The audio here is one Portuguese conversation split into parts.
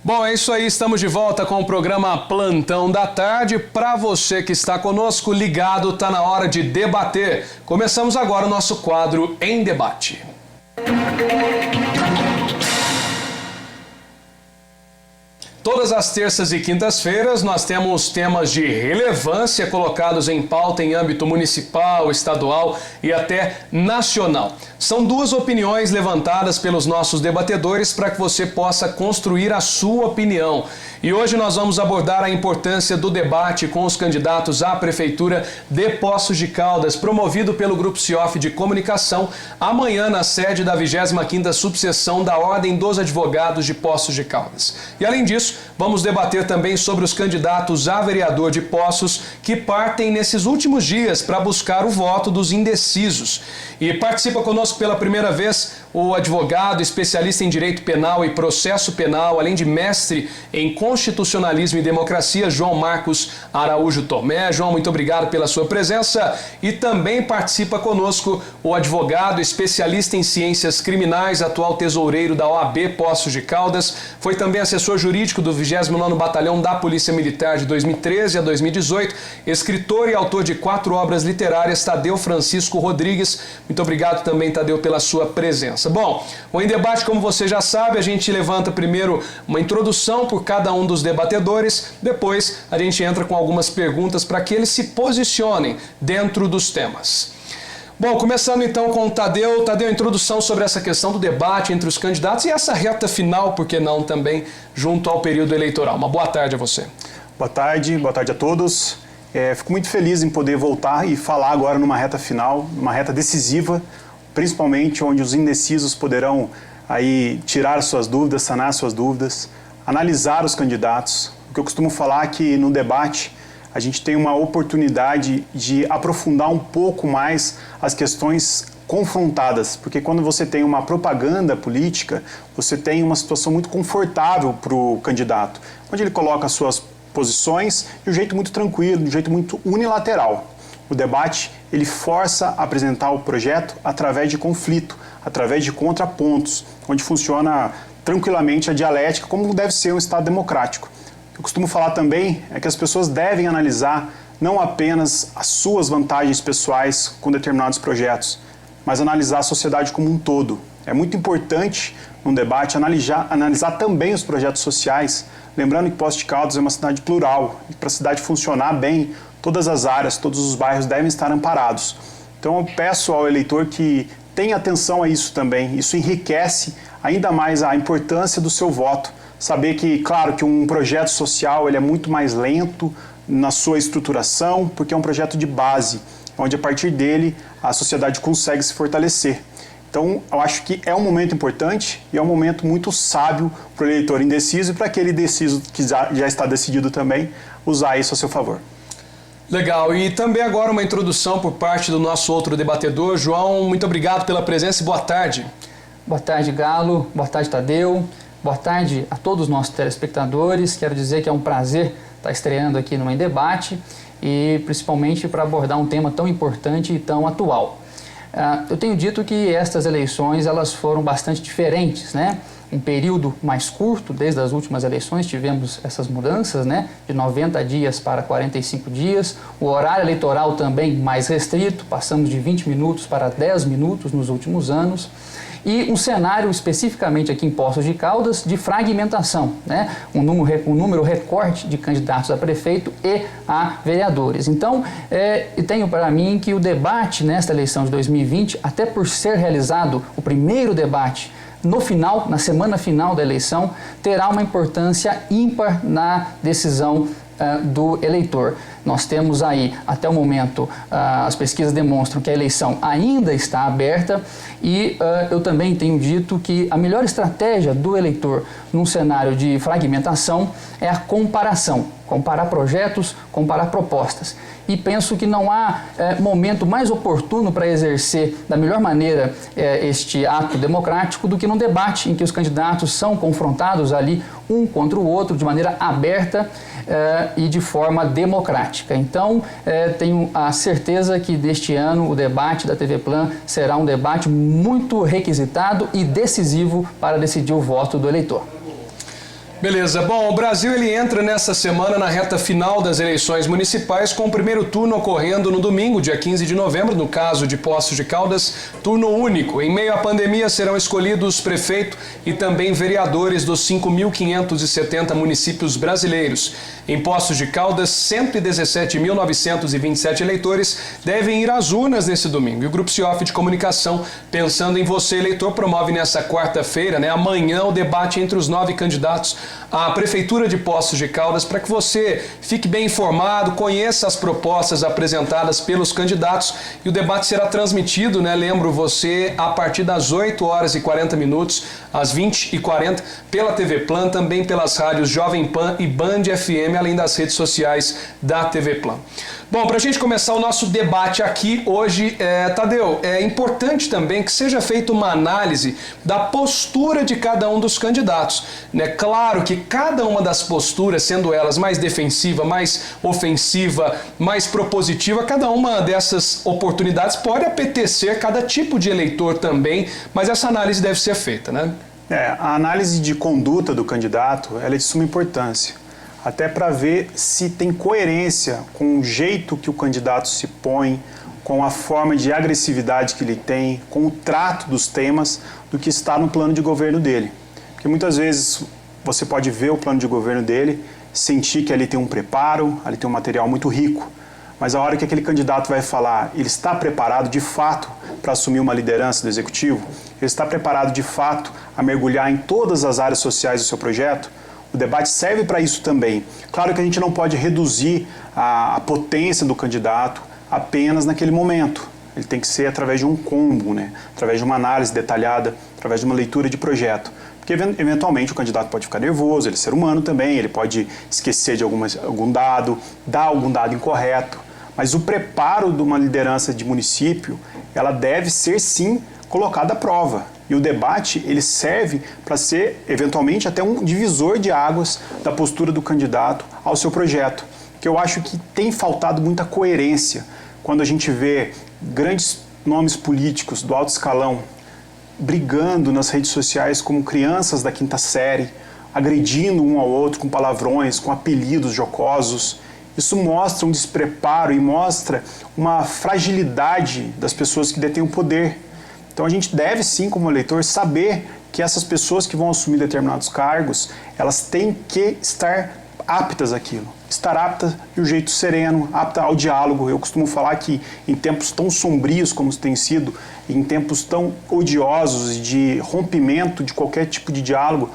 Bom, é isso aí, estamos de volta com o programa Plantão da Tarde. Para você que está conosco ligado, está na hora de debater. Começamos agora o nosso quadro Em Debate. Todas as terças e quintas-feiras nós temos temas de relevância colocados em pauta em âmbito municipal, estadual e até nacional. São duas opiniões levantadas pelos nossos debatedores para que você possa construir a sua opinião. E hoje nós vamos abordar a importância do debate com os candidatos à Prefeitura de Poços de Caldas, promovido pelo Grupo CIOF de Comunicação, amanhã na sede da 25ª Subseção da Ordem dos Advogados de Poços de Caldas. E além disso, vamos debater também sobre os candidatos a vereador de Poços que partem nesses últimos dias para buscar o voto dos indecisos. E participa conosco pela primeira vez o advogado, especialista em direito penal e processo penal, além de mestre em constitucionalismo e democracia, João Marcos Araújo Tomé. João, muito obrigado pela sua presença. E também participa conosco o advogado, especialista em ciências criminais, atual tesoureiro da OAB Poços de Caldas, foi também assessor jurídico do 29º Batalhão da Polícia Militar de 2013 a 2018, escritor e autor de 4 obras literárias, Tadeu Francisco Rodrigues. Muito obrigado também, Tadeu, pela sua presença. Bom, o Em Debate, como você já sabe, a gente levanta primeiro uma introdução por cada um dos debatedores, depois a gente entra com algumas perguntas para que eles se posicionem dentro dos temas. Bom, começando então com o Tadeu. Tadeu, introdução sobre essa questão do debate entre os candidatos e essa reta final, por que não, também junto ao período eleitoral. Uma boa tarde a você. Boa tarde a todos. Fico muito feliz em poder voltar e falar agora numa reta final, uma reta decisiva, principalmente onde os indecisos poderão aí tirar suas dúvidas, sanar suas dúvidas, analisar os candidatos. O que eu costumo falar é que no debate a gente tem uma oportunidade de aprofundar um pouco mais as questões confrontadas, porque quando você tem uma propaganda política, você tem uma situação muito confortável para o candidato, onde ele coloca as suas posições de um jeito muito tranquilo, de um jeito muito unilateral. O debate, ele força a apresentar o projeto através de conflito, através de contrapontos, onde funciona tranquilamente a dialética, como deve ser um Estado democrático. Eu costumo falar também é que as pessoas devem analisar não apenas as suas vantagens pessoais com determinados projetos, mas analisar a sociedade como um todo. É muito importante, num debate, analisar também os projetos sociais, lembrando que Poços de Caldas é uma cidade plural, e para a cidade funcionar bem, todas as áreas, todos os bairros devem estar amparados. Então eu peço ao eleitor que tenha atenção a isso também. Isso enriquece ainda mais a importância do seu voto. Saber que, claro, que um projeto social ele é muito mais lento na sua estruturação, porque é um projeto de base, onde a partir dele a sociedade consegue se fortalecer. Então, eu acho que é um momento importante e é um momento muito sábio para o eleitor indeciso e para aquele indeciso que já está decidido também, usar isso a seu favor. Legal, e também agora uma introdução por parte do nosso outro debatedor. João, muito obrigado pela presença e boa tarde. Boa tarde, Galo. Boa tarde, Tadeu. Boa tarde a todos os nossos telespectadores. Quero dizer que é um prazer estar estreando aqui no Em Debate e principalmente para abordar um tema tão importante e tão atual. Eu tenho dito que estas eleições elas foram bastante diferentes, né? Um período mais curto, desde as últimas eleições tivemos essas mudanças, né? De 90 dias para 45 dias. O horário eleitoral também mais restrito, passamos de 20 minutos para 10 minutos nos últimos anos. E um cenário especificamente aqui em Poços de Caldas de fragmentação, né? Um número recorde de candidatos a prefeito e a vereadores. Então, tenho para mim que o debate nesta eleição de 2020, até por ser realizado o primeiro debate no final, na semana final da eleição, terá uma importância ímpar na decisão do eleitor. Nós temos aí, até o momento, as pesquisas demonstram que a eleição ainda está aberta e eu também tenho dito que a melhor estratégia do eleitor num cenário de fragmentação é a comparação. Comparar projetos, comparar propostas. E penso que não há momento mais oportuno para exercer da melhor maneira este ato democrático do que num debate em que os candidatos são confrontados ali um contra o outro de maneira aberta e de forma democrática. Então, tenho a certeza que deste ano o debate da TV Plan será um debate muito requisitado e decisivo para decidir o voto do eleitor. Beleza. Bom, o Brasil ele entra nessa semana na reta final das eleições municipais, com o primeiro turno ocorrendo no domingo, dia 15 de novembro, no caso de Poços de Caldas, turno único. Em meio à pandemia serão escolhidos prefeito e também vereadores dos 5.570 municípios brasileiros. Em Poços de Caldas, 117.927 eleitores devem ir às urnas nesse domingo. E o Grupo Cioff de Comunicação, pensando em você, eleitor, promove nessa quarta-feira, amanhã, o debate entre os 9 candidatos à Prefeitura de Poços de Caldas, para que você fique bem informado, conheça as propostas apresentadas pelos candidatos, e o debate será transmitido, lembro você, a partir das 8h40, às 20h40, pela TV Plan, também pelas rádios Jovem Pan e Band FM, além das redes sociais da TV Plan. Bom, para a gente começar o nosso debate aqui hoje, Tadeu, é importante também que seja feita uma análise da postura de cada um dos candidatos. Claro que cada uma das posturas, sendo elas mais defensiva, mais ofensiva, mais propositiva, cada uma dessas oportunidades pode apetecer cada tipo de eleitor também, mas essa análise deve ser feita, A análise de conduta do candidato ela é de suma importância, até para ver se tem coerência com o jeito que o candidato se põe, com a forma de agressividade que ele tem, com o trato dos temas do que está no plano de governo dele. Porque muitas vezes você pode ver o plano de governo dele, sentir que ali tem um preparo, ali tem um material muito rico, mas a hora que aquele candidato vai falar, ele está preparado de fato para assumir uma liderança do executivo? Ele está preparado de fato a mergulhar em todas as áreas sociais do seu projeto? O debate serve para isso também. Claro que a gente não pode reduzir a potência do candidato apenas naquele momento. Ele tem que ser através de um combo, através de uma análise detalhada, através de uma leitura de projeto. Porque eventualmente o candidato pode ficar nervoso, ele é ser humano também, ele pode esquecer de algum dado, dar algum dado incorreto. Mas o preparo de uma liderança de município, ela deve ser sim colocada à prova. E o debate, ele serve para ser, eventualmente, até um divisor de águas da postura do candidato ao seu projeto. Que eu acho que tem faltado muita coerência quando a gente vê grandes nomes políticos do alto escalão brigando nas redes sociais como crianças da quinta série, agredindo um ao outro com palavrões, com apelidos jocosos. Isso mostra um despreparo e mostra uma fragilidade das pessoas que detêm o poder. Então a gente deve sim, como eleitor, saber que essas pessoas que vão assumir determinados cargos, elas têm que estar aptas àquilo. Estar apta de um jeito sereno, apta ao diálogo. Eu costumo falar que em tempos tão sombrios como tem sido, em tempos tão odiosos de rompimento de qualquer tipo de diálogo,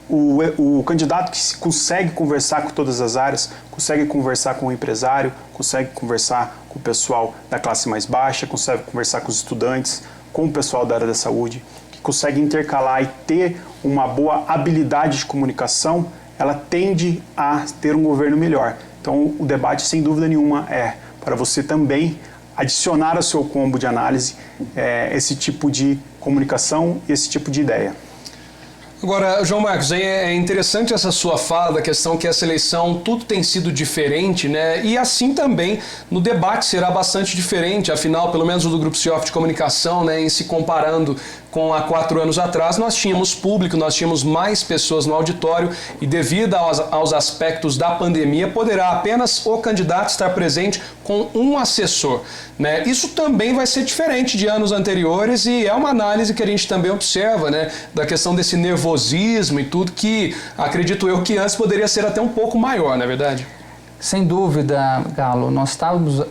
o candidato que consegue conversar com todas as áreas, consegue conversar com o empresário, consegue conversar com o pessoal da classe mais baixa, consegue conversar com os estudantes, com o pessoal da área da saúde, que consegue intercalar e ter uma boa habilidade de comunicação, ela tende a ter um governo melhor. Então, o debate, sem dúvida nenhuma, é para você também adicionar ao seu combo de análise esse tipo de comunicação e esse tipo de ideia. Agora, João Marcos, é interessante essa sua fala da questão que essa eleição tudo tem sido diferente, E assim também no debate será bastante diferente, afinal, pelo menos o do Grupo Cioff de Comunicação, em se comparando com há 4 anos atrás, nós tínhamos público, nós tínhamos mais pessoas no auditório e devido aos aspectos da pandemia, poderá apenas o candidato estar presente com um assessor, Isso também vai ser diferente de anos anteriores e é uma análise que a gente também observa, da questão desse nervosismo e tudo que, acredito eu, que antes poderia ser até um pouco maior, não é verdade? Sem dúvida, Galo, nós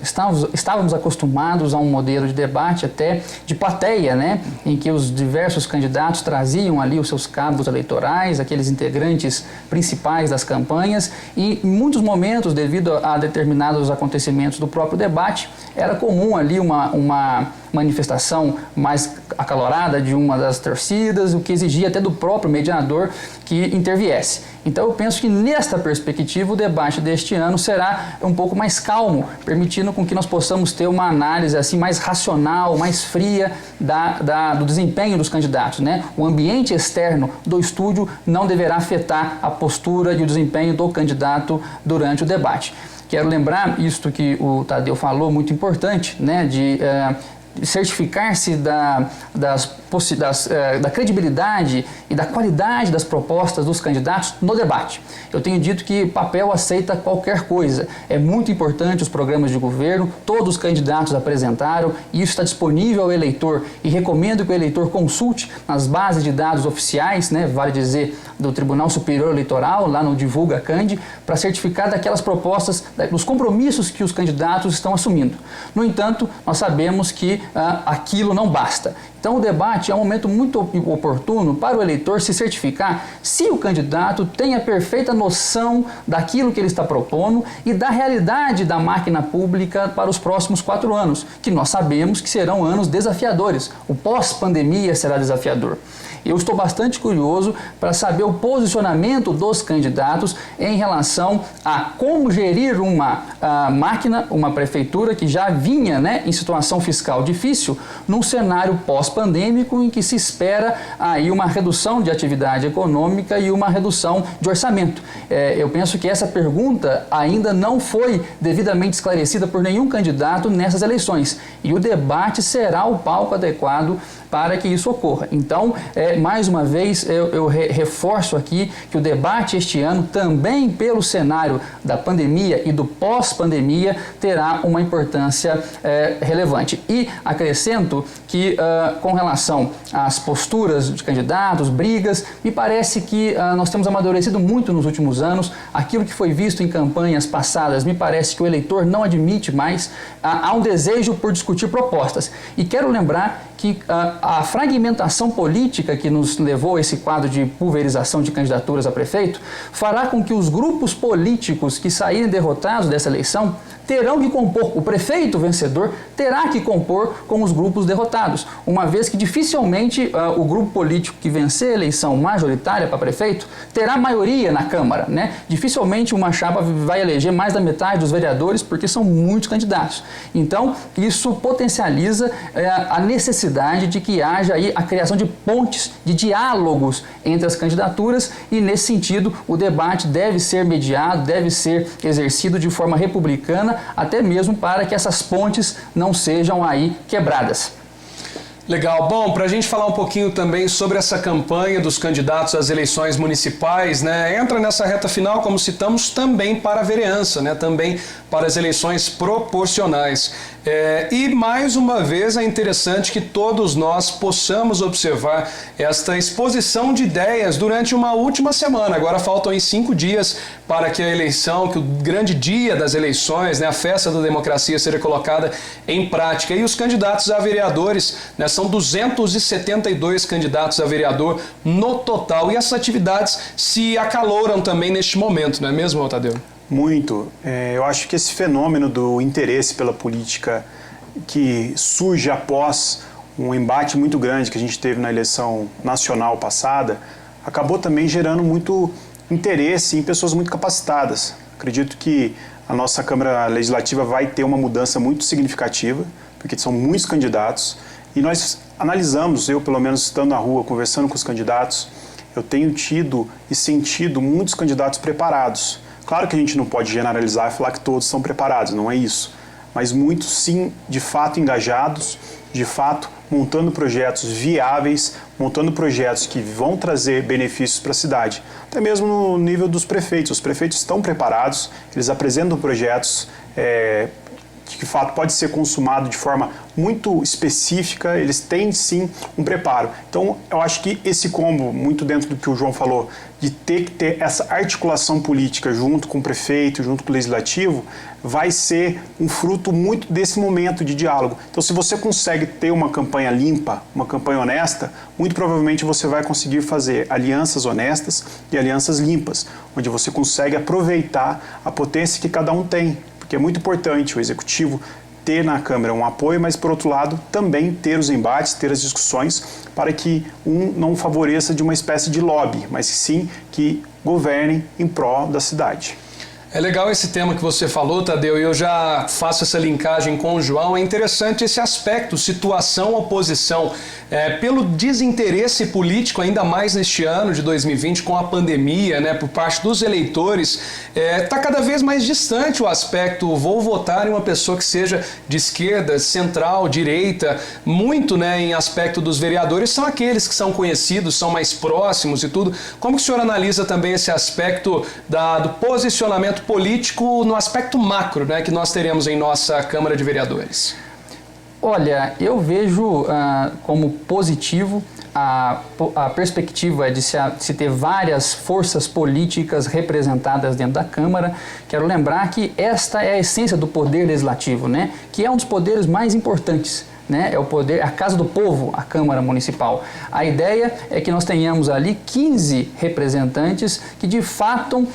estávamos acostumados a um modelo de debate até de plateia, em que os diversos candidatos traziam ali os seus cabos eleitorais, aqueles integrantes principais das campanhas e em muitos momentos, devido a determinados acontecimentos do próprio debate, era comum ali uma manifestação mais acalorada de uma das torcidas, o que exigia até do próprio mediador que interviesse. Então eu penso que nesta perspectiva o debate deste ano será um pouco mais calmo, permitindo com que nós possamos ter uma análise assim mais racional, mais fria do desempenho dos candidatos, O ambiente externo do estúdio não deverá afetar a postura e o desempenho do candidato durante o debate. Quero lembrar isto que o Tadeu falou, muito importante, de certificar-se da credibilidade e da qualidade das propostas dos candidatos no debate. Eu tenho dito que papel aceita qualquer coisa. É muito importante os programas de governo, todos os candidatos apresentaram, e isso está disponível ao eleitor, e recomendo que o eleitor consulte nas bases de dados oficiais, né, vale dizer, do Tribunal Superior Eleitoral, lá no Divulga Cand, para certificar daquelas propostas, dos compromissos que os candidatos estão assumindo. No entanto, nós sabemos que aquilo não basta. Então, o debate é um momento muito oportuno para o eleitor se certificar se o candidato tem a perfeita noção daquilo que ele está propondo e da realidade da máquina pública para os próximos 4 anos, que nós sabemos que serão anos desafiadores. O pós-pandemia será desafiador. Eu estou bastante curioso para saber o posicionamento dos candidatos em relação a como gerir uma máquina, uma prefeitura que já vinha, né, em situação fiscal difícil, num cenário pós-pandêmico em que se espera aí uma redução de atividade econômica e uma redução de orçamento. Eu penso que essa pergunta ainda não foi devidamente esclarecida por nenhum candidato nessas eleições, e o debate será o palco adequado para que isso ocorra. Então, mais uma vez, eu reforço aqui que o debate este ano, também pelo cenário da pandemia e do pós-pandemia, terá uma importância relevante. E acrescento que, com relação às posturas de candidatos, brigas, me parece que nós temos amadurecido muito nos últimos anos. Aquilo que foi visto em campanhas passadas, me parece que o eleitor não admite mais. Há um desejo por discutir propostas. E quero lembrar que a fragmentação política que nos levou a esse quadro de pulverização de candidaturas a prefeito fará com que os grupos políticos que saírem derrotados dessa eleição terão que compor, o prefeito vencedor terá que compor com os grupos derrotados, uma vez que dificilmente o grupo político que vencer a eleição majoritária para prefeito terá maioria na Câmara, né? Dificilmente uma chapa vai eleger mais da metade dos vereadores, porque são muitos candidatos. Então, isso potencializa a necessidade de que haja aí a criação de pontes, de diálogos entre as candidaturas, e nesse sentido o debate deve ser mediado, deve ser exercido de forma republicana, até mesmo para que essas pontes não sejam aí quebradas. Legal. Bom, para a gente falar um pouquinho também sobre essa campanha dos candidatos às eleições municipais, né? Entra nessa reta final, como citamos, também para a vereança, né? Também para as eleições proporcionais. E mais uma vez é interessante que todos nós possamos observar esta exposição de ideias durante uma última semana. Agora faltam 5 dias para que a eleição, que o grande dia das eleições, né, a festa da democracia seja colocada em prática. E os candidatos a vereadores, né, são 272 candidatos a vereador no total. E essas atividades se acaloram também neste momento, não é mesmo, Tadeu? Muito. Eu acho que esse fenômeno do interesse pela política que surge após um embate muito grande que a gente teve na eleição nacional passada, acabou também gerando muito interesse em pessoas muito capacitadas. Acredito que a nossa Câmara Legislativa vai ter uma mudança muito significativa, porque são muitos candidatos, e nós analisamos, eu pelo menos estando na rua, conversando com os candidatos, eu tenho tido e sentido muitos candidatos preparados. Claro que a gente não pode generalizar e falar que todos são preparados, não é isso. Mas muitos sim, de fato engajados, de fato montando projetos viáveis, montando projetos que vão trazer benefícios para a cidade. Até mesmo no nível dos prefeitos. Os prefeitos estão preparados, eles apresentam projetos que de fato pode ser consumado de forma muito específica, eles têm sim um preparo. Então eu acho que esse combo, muito dentro do que o João falou, de ter que ter essa articulação política junto com o prefeito, junto com o legislativo, vai ser um fruto muito desse momento de diálogo. Então se você consegue ter uma campanha limpa, uma campanha honesta, muito provavelmente você vai conseguir fazer alianças honestas e alianças limpas, onde você consegue aproveitar a potência que cada um tem. Porque é muito importante o executivo ter na Câmara um apoio, mas, por outro lado, também ter os embates, ter as discussões, para que não favoreça de uma espécie de lobby, mas sim que governem em prol da cidade. É legal esse tema que você falou, Tadeu, e eu já faço essa linkagem com o João. É interessante esse aspecto, situação-oposição. Pelo desinteresse político, ainda mais neste ano de 2020, com a pandemia, né, por parte dos eleitores, está cada vez mais distante o aspecto vou votar em uma pessoa que seja de esquerda, central, direita. Muito, né, em aspecto dos vereadores, são aqueles que são conhecidos, são mais próximos e tudo. Como que o senhor analisa também esse aspecto do posicionamento político no aspecto macro, né, que nós teremos em nossa Câmara de Vereadores? Olha, eu vejo como positivo a perspectiva de se ter várias forças políticas representadas dentro da Câmara. Quero lembrar que esta é a essência do poder legislativo, né, que é um dos poderes mais importantes. Né, é o poder, a Casa do Povo, a Câmara Municipal. A ideia é que nós tenhamos ali 15 representantes que de fato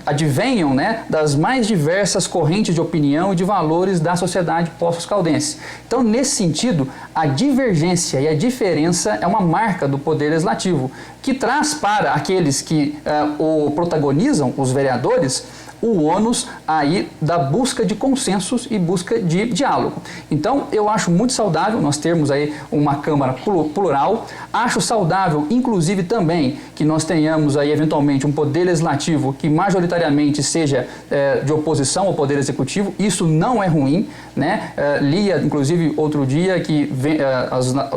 advenham, né, das mais diversas correntes de opinião e de valores da sociedade poços-caldense. Então, nesse sentido, a divergência e a diferença é uma marca do poder legislativo, que traz para aqueles que o protagonizam, os vereadores, o ônus aí da busca de consensos e busca de diálogo. Então, eu acho muito saudável nós termos aí uma Câmara plural. Acho saudável, inclusive, também que nós tenhamos aí, eventualmente, um poder legislativo que majoritariamente seja de oposição ao poder executivo. Isso não é ruim, né? Lia, inclusive, outro dia que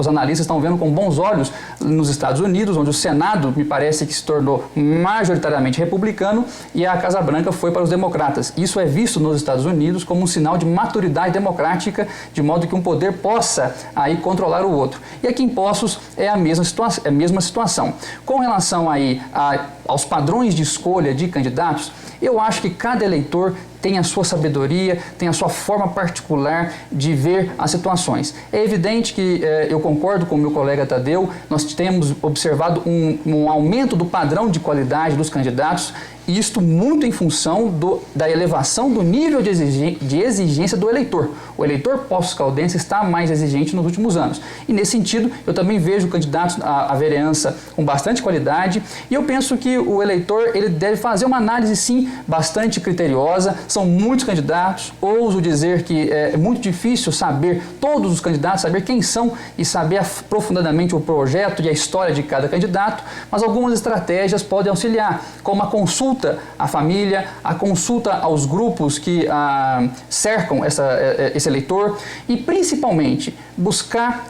os analistas estão vendo com bons olhos nos Estados Unidos, onde o Senado, me parece que se tornou majoritariamente republicano e a Casa Branca foi para os democratas. Isso é visto nos Estados Unidos como um sinal de maturidade democrática, de modo que um poder possa aí controlar o outro. E aqui em Poços é a mesma situação. Com relação aí aos padrões de escolha de candidatos, eu acho que cada eleitor tem a sua sabedoria, tem a sua forma particular de ver as situações. É evidente que eu concordo com o meu colega Tadeu, nós temos observado um aumento do padrão de qualidade dos candidatos, e isto muito em função da elevação do nível de exigência do eleitor. O eleitor poços-caldense está mais exigente nos últimos anos. E nesse sentido, eu também vejo candidatos à vereança com bastante qualidade, e eu penso que o eleitor ele deve fazer uma análise, sim, bastante criteriosa. São muitos candidatos, ouso dizer que é muito difícil saber todos os candidatos, saber quem são e saber aprofundadamente o projeto e a história de cada candidato, mas algumas estratégias podem auxiliar, como a consulta à família, a consulta aos grupos que cercam esse eleitor e, principalmente, buscar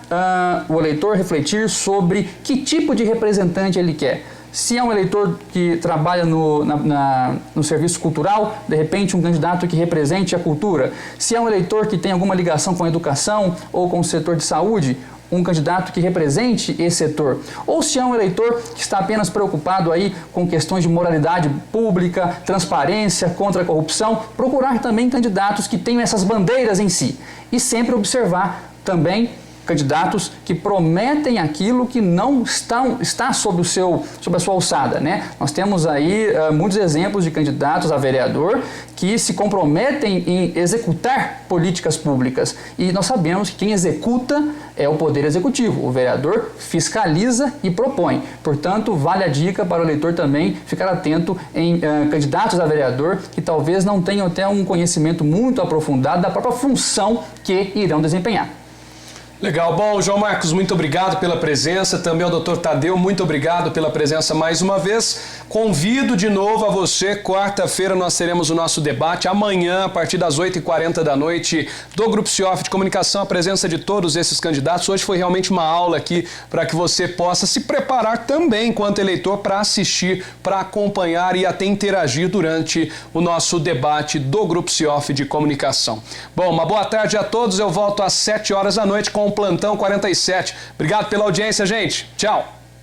o eleitor refletir sobre que tipo de representante ele quer. Se é um eleitor que trabalha no serviço cultural, de repente um candidato que represente a cultura. Se é um eleitor que tem alguma ligação com a educação ou com o setor de saúde, um candidato que represente esse setor. Ou se é um eleitor que está apenas preocupado aí com questões de moralidade pública, transparência, contra a corrupção, procurar também candidatos que tenham essas bandeiras em si. E sempre observar também candidatos que prometem aquilo que não está sob a sua alçada, né? Nós temos aí muitos exemplos de candidatos a vereador que se comprometem em executar políticas públicas, e nós sabemos que quem executa é o poder executivo. O vereador fiscaliza e propõe. Portanto, vale a dica para o eleitor também ficar atento em candidatos a vereador que talvez não tenham até um conhecimento muito aprofundado da própria função que irão desempenhar. Legal. Bom, João Marcos, muito obrigado pela presença. Também ao Dr. Tadeu, muito obrigado pela presença mais uma vez. Convido de novo a você, quarta-feira nós teremos o nosso debate. Amanhã, a partir das 8h40 da noite, do Grupo Cioff de Comunicação, a presença de todos esses candidatos. Hoje foi realmente uma aula aqui para que você possa se preparar também, enquanto eleitor, para assistir, para acompanhar e até interagir durante o nosso debate do Grupo Cioff de Comunicação. Bom, uma boa tarde a todos. Eu volto às 7 horas da noite com o Plantão 47. Obrigado pela audiência, gente. Tchau.